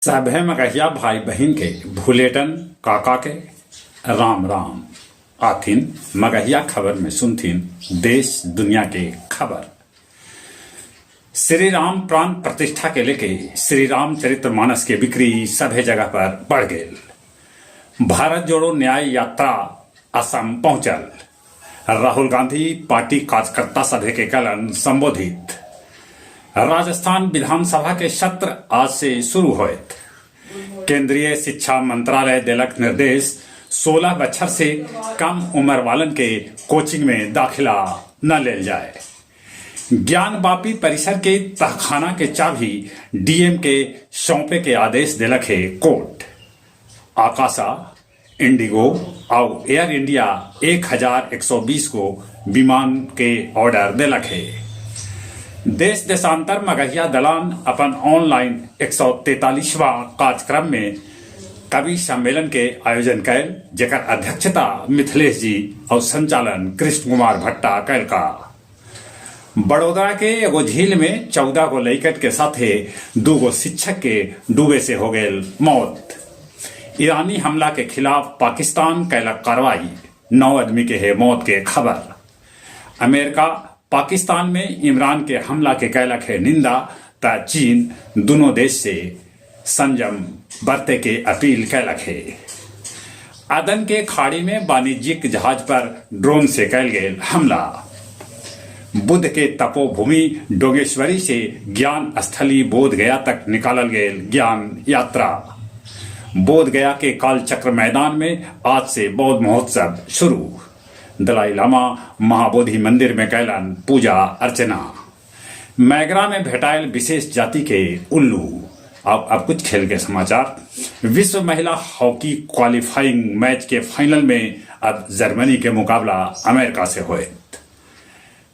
सभे मगहिया भाई बहन के भूलेटन काका के राम राम आथिन मगहिया खबर में सुनथिन देश दुनिया के खबर। श्री राम प्राण प्रतिष्ठा के लेके श्री राम चरितमानस के बिक्री सभे जगह पर बढ़ गए। भारत जोड़ो न्याय यात्रा असम पहुंचल। राहुल गांधी पार्टी कार्यकर्ता सभे के कलन संबोधित। राजस्थान विधानसभा के सत्र आज से शुरू हुए। केंद्रीय शिक्षा मंत्रालय दिलक निर्देश 16 बछर से कम उम्र वालन के कोचिंग में दाखिला न लेल जाए। ज्ञान वापी परिसर के तहखाना के चाबी डीएम के सौंपे के आदेश दिलक है कोर्ट। आकाशा, इंडिगो और एयर इंडिया 1120 को विमान के ऑर्डर दिलक है। देश देशांतर मगहिया दलान अपन ऑनलाइन 143वां कार्यक्रम में कवि सम्मेलन के आयोजन कैल, जेकर अध्यक्षता मिथिलेश जी और संचालन कृष्ण कुमार भट्टा कैल का। बड़ोदरा के एगो झील में 14 गो लइकट के साथे 2 गो शिक्षक के डूबे से हो गए मौत। ईरानी हमला के खिलाफ पाकिस्तान कैलक कार्रवाई, 9 आदमी के है मौत के खबर। अमेरिका पाकिस्तान में इमरान के हमला के कैलक है निंदा, ता चीन दोनों देश से संयम बरते के अपील कैलक है। अदन के खाड़ी में वाणिज्यिक जहाज पर ड्रोन से कैल गए हमला। बुद्ध के तपोभूमि डोगेश्वरी से ज्ञान स्थली बोध गया तक निकालल गए ज्ञान यात्रा। बोध गया के काल चक्र मैदान में आज से बौद्ध महोत्सव शुरू। दलाई लामा महाबोधि मंदिर में कैलन पूजा अर्चना। मैगरा में भेटायल विशेष जाति के उल्लू। अब कुछ खेल के समाचार। विश्व महिला हॉकी क्वालिफाइंग मैच के फाइनल में अब जर्मनी के मुकाबला अमेरिका से हुए।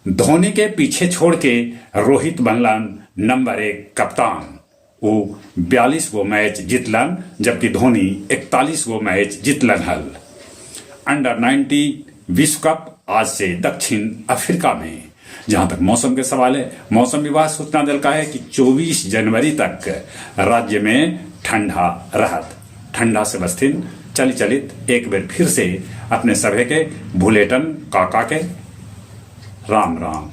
धोनी के पीछे छोड़ के रोहित बनलन नंबर 1 कप्तान। वो 42 गो मैच जीतलन, जबकि धोनी 41 गो मैच जीतलन हल। अंडर 90 विश्व कप आज से दक्षिण अफ्रीका में। जहां तक मौसम के सवाल है, मौसम विभाग सूचना दिल का है कि 24 जनवरी तक राज्य में ठंडा रहत। ठंडा से बस्थिन चलित एक बार फिर से अपने सभे के भूलेटन काका के राम राम।